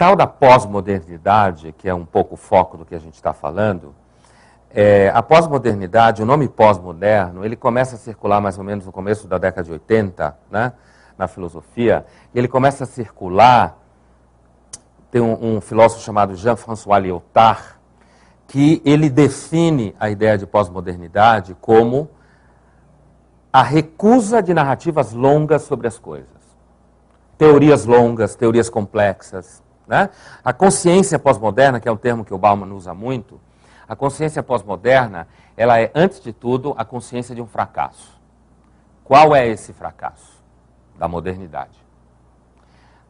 tal da pós-modernidade, que é um pouco o foco do que a gente está falando, a pós-modernidade, o nome pós-moderno, ele começa a circular mais ou menos no começo da década de 80, né, na filosofia, e ele começa a circular, tem um filósofo chamado Jean-François Lyotard, que ele define a ideia de pós-modernidade como a recusa de narrativas longas sobre as coisas. Teorias longas, teorias complexas, né? A consciência pós-moderna, que é um termo que o Bauman usa muito, a consciência pós-moderna, ela é, antes de tudo, a consciência de um fracasso. Qual é esse fracasso? Da modernidade.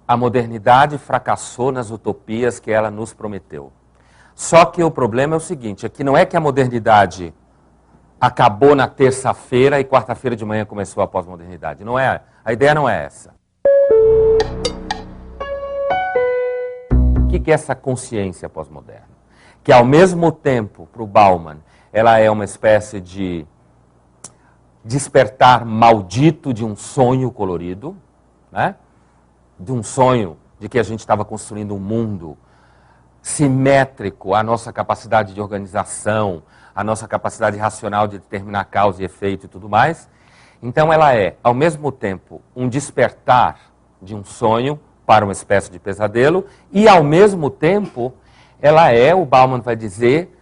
A modernidade fracassou nas utopias que ela nos prometeu. Só que o problema é o seguinte, é que não é que a modernidade acabou na terça-feira e quarta-feira de manhã começou a pós-modernidade. Não é, a ideia não é essa. O que é essa consciência pós-moderna? Que ao mesmo tempo, para o Bauman, ela é uma espécie de despertar maldito de um sonho colorido, né? De um sonho de que a gente estava construindo um mundo simétrico à nossa capacidade de organização, à nossa capacidade racional de determinar causa e efeito e tudo mais. Então ela é, ao mesmo tempo, um despertar de um sonho para uma espécie de pesadelo e, ao mesmo tempo, ela é, o Bauman vai dizer,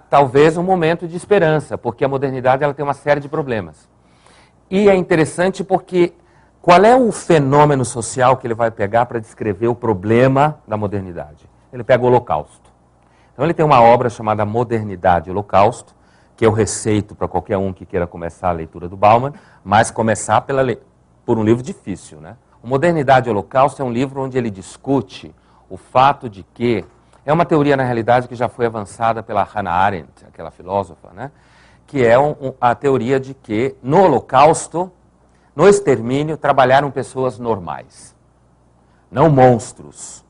talvez um momento de esperança, porque a modernidade ela tem uma série de problemas. E é interessante porque qual é o fenômeno social que ele vai pegar para descrever o problema da modernidade? Ele pega o Holocausto. Então ele tem uma obra chamada Modernidade e Holocausto, que eu receito para qualquer um que queira começar a leitura do Bauman, mas começar por um livro difícil, né? O Modernidade e Holocausto é um livro onde ele discute o fato de que é uma teoria, na realidade, que já foi avançada pela Hannah Arendt, aquela filósofa, né? Que é a teoria de que no Holocausto, no extermínio, trabalharam pessoas normais, não monstros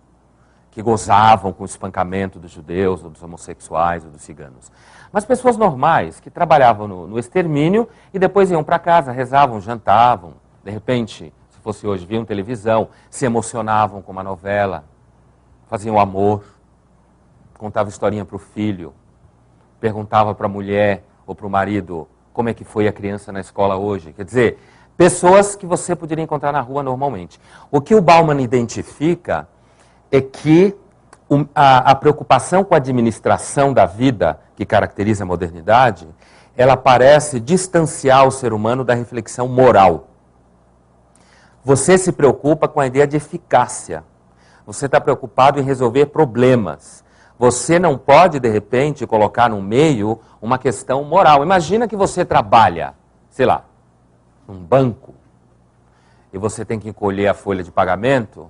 que gozavam com o espancamento dos judeus, ou dos homossexuais, ou dos ciganos. Mas pessoas normais que trabalhavam no extermínio e depois iam para casa, rezavam, jantavam, de repente, se fosse hoje, viam televisão, se emocionavam com uma novela, faziam amor, contava historinha para o filho, perguntava para a mulher ou para o marido como é que foi a criança na escola hoje. Quer dizer, pessoas que você poderia encontrar na rua normalmente. O que o Bauman identifica é que a preocupação com a administração da vida, que caracteriza a modernidade, ela parece distanciar o ser humano da reflexão moral. Você se preocupa com a ideia de eficácia. Você está preocupado em resolver problemas. Você não pode, de repente, colocar no meio uma questão moral. Imagina que você trabalha, sei lá, num banco, e você tem que encolher a folha de pagamento,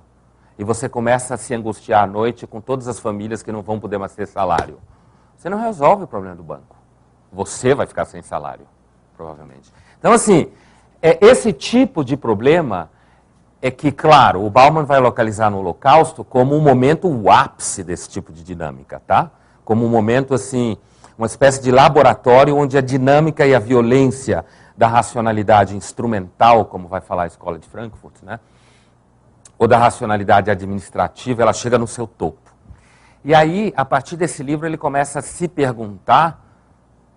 e você começa a se angustiar à noite com todas as famílias que não vão poder mais ter salário. Você não resolve o problema do banco. Você vai ficar sem salário, provavelmente. Então, assim, esse tipo de problema é que, claro, o Bauman vai localizar no Holocausto como um momento, o ápice desse tipo de dinâmica, tá? Como um momento, assim, uma espécie de laboratório onde a dinâmica e a violência da racionalidade instrumental, como vai falar a Escola de Frankfurt, né? Ou da racionalidade administrativa, ela chega no seu topo. E aí, a partir desse livro, ele começa a se perguntar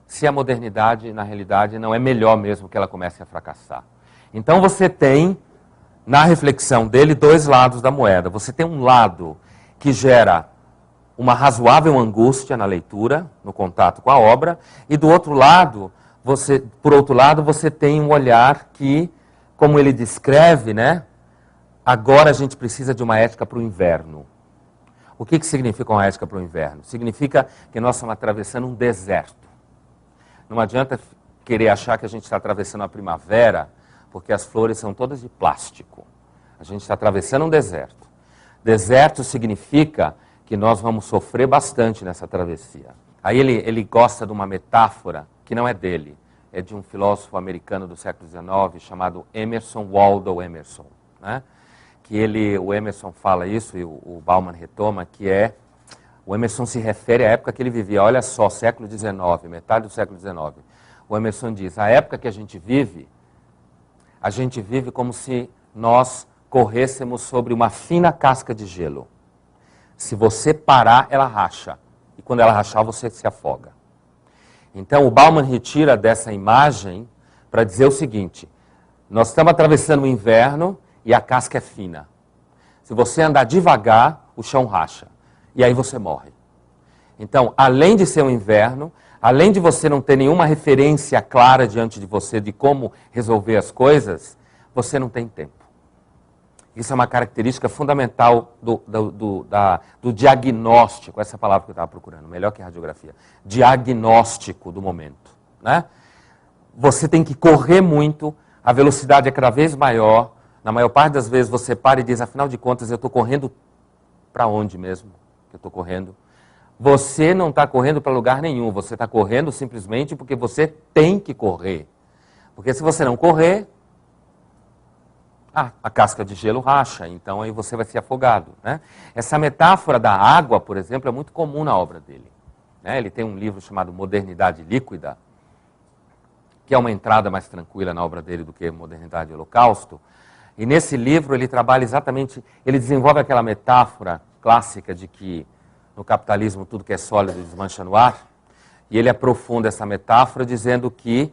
se a modernidade, na realidade, não é melhor mesmo que ela comece a fracassar. Então você tem, na reflexão dele, dois lados da moeda. Você tem um lado que gera uma razoável angústia na leitura, no contato com a obra, e do outro lado, por outro lado, você tem um olhar que, como ele descreve, né? Agora a gente precisa de uma ética para o inverno. O que significa uma ética para o inverno? Significa que nós estamos atravessando um deserto. Não adianta querer achar que a gente está atravessando a primavera, porque as flores são todas de plástico. A gente está atravessando um deserto. Deserto significa que nós vamos sofrer bastante nessa travessia. Aí ele gosta de uma metáfora que não é dele, é de um filósofo americano do século XIX chamado Emerson Waldo Emerson, né? Que o Emerson fala isso, e o Bauman retoma, o Emerson se refere à época que ele vivia. Olha só, século XIX, metade do século XIX. O Emerson diz, a época que a gente vive como se nós corrêssemos sobre uma fina casca de gelo. Se você parar, ela racha. E quando ela rachar, você se afoga. Então, o Bauman retira dessa imagem para dizer o seguinte: nós estamos atravessando o inverno e a casca é fina. Se você andar devagar, o chão racha. E aí você morre. Então, além de ser um inverno, além de você não ter nenhuma referência clara diante de você de como resolver as coisas, você não tem tempo. Isso é uma característica fundamental do diagnóstico, essa palavra que eu estava procurando, melhor que radiografia, diagnóstico do momento, né? Você tem que correr muito, a velocidade é cada vez maior, na maior parte das vezes você para e diz, afinal de contas, eu estou correndo para onde mesmo que eu estou correndo? Você não está correndo para lugar nenhum, você está correndo simplesmente porque você tem que correr. Porque se você não correr, a casca de gelo racha, então aí você vai ser afogado, né? Essa metáfora da água, por exemplo, é muito comum na obra dele, né? Ele tem um livro chamado Modernidade Líquida, que é uma entrada mais tranquila na obra dele do que Modernidade e Holocausto. E nesse livro ele trabalha exatamente, ele desenvolve aquela metáfora clássica de que no capitalismo tudo que é sólido desmancha no ar, e ele aprofunda essa metáfora dizendo que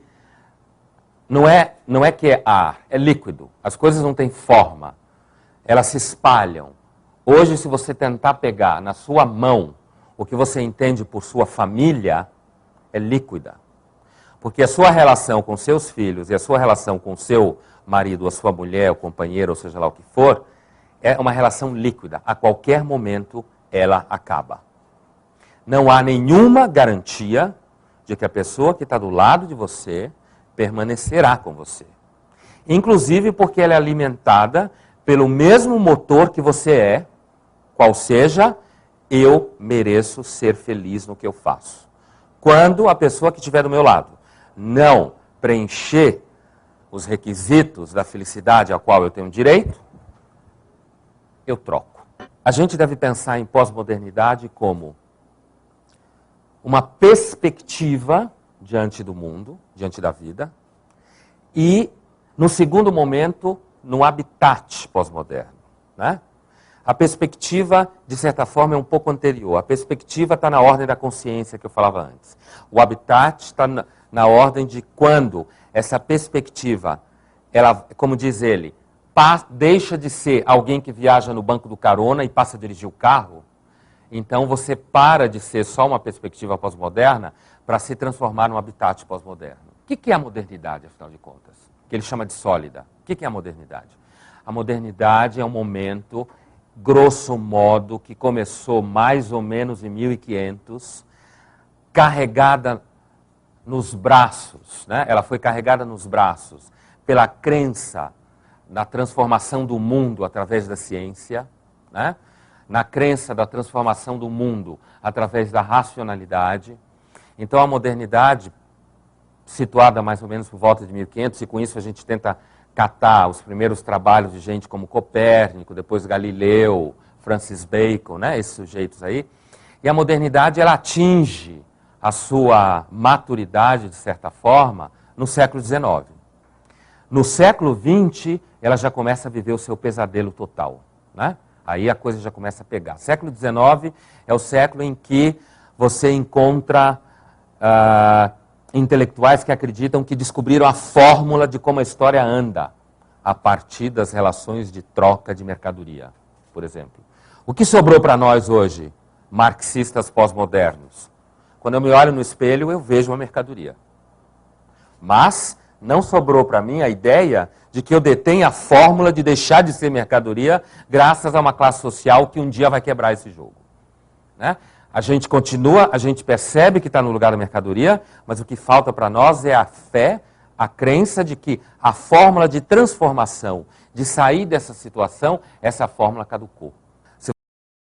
não é que é ar, é líquido. As coisas não têm forma, elas se espalham. Hoje, se você tentar pegar na sua mão o que você entende por sua família, é líquida. Porque a sua relação com seus filhos e a sua relação com seu marido, a sua mulher, o companheiro, ou seja lá o que for, é uma relação líquida. A qualquer momento, ela acaba. Não há nenhuma garantia de que a pessoa que está do lado de você permanecerá com você. Inclusive porque ela é alimentada pelo mesmo motor que você é, qual seja, eu mereço ser feliz no que eu faço. Quando a pessoa que estiver do meu lado não preencher os requisitos da felicidade a qual eu tenho direito, eu troco. A gente deve pensar em pós-modernidade como uma perspectiva diante do mundo, diante da vida, e, no segundo momento, no habitat pós-moderno, né? A perspectiva, de certa forma, é um pouco anterior. A perspectiva está na ordem da consciência que eu falava antes. O habitat está na ordem de quando essa perspectiva, ela, como diz ele, deixa de ser alguém que viaja no banco do carona e passa a dirigir o carro. Então você para de ser só uma perspectiva pós-moderna para se transformar num habitat pós-moderno. O que é a modernidade, afinal de contas? Que ele chama de sólida. O que é a modernidade? A modernidade é um momento, grosso modo, que começou mais ou menos em 1500, carregada nos braços, né? Ela foi carregada nos braços pela crença na transformação do mundo através da ciência, né? Na crença da transformação do mundo através da racionalidade. Então a modernidade, situada mais ou menos por volta de 1500, e com isso a gente tenta catar os primeiros trabalhos de gente como Copérnico, depois Galileu, Francis Bacon, né? Esses sujeitos aí. E a modernidade, ela atinge a sua maturidade, de certa forma, no século XIX. No século XX, ela já começa a viver o seu pesadelo total, né? Aí a coisa já começa a pegar. Século XIX é o século em que você encontra intelectuais que acreditam que descobriram a fórmula de como a história anda a partir das relações de troca de mercadoria, por exemplo. O que sobrou para nós hoje, marxistas pós-modernos? Quando eu me olho no espelho, eu vejo uma mercadoria. Mas não sobrou para mim a ideia de que eu detenho a fórmula de deixar de ser mercadoria graças a uma classe social que um dia vai quebrar esse jogo, né? A gente continua, a gente percebe que está no lugar da mercadoria, mas o que falta para nós é a fé, a crença de que a fórmula de transformação, de sair dessa situação, essa fórmula caducou.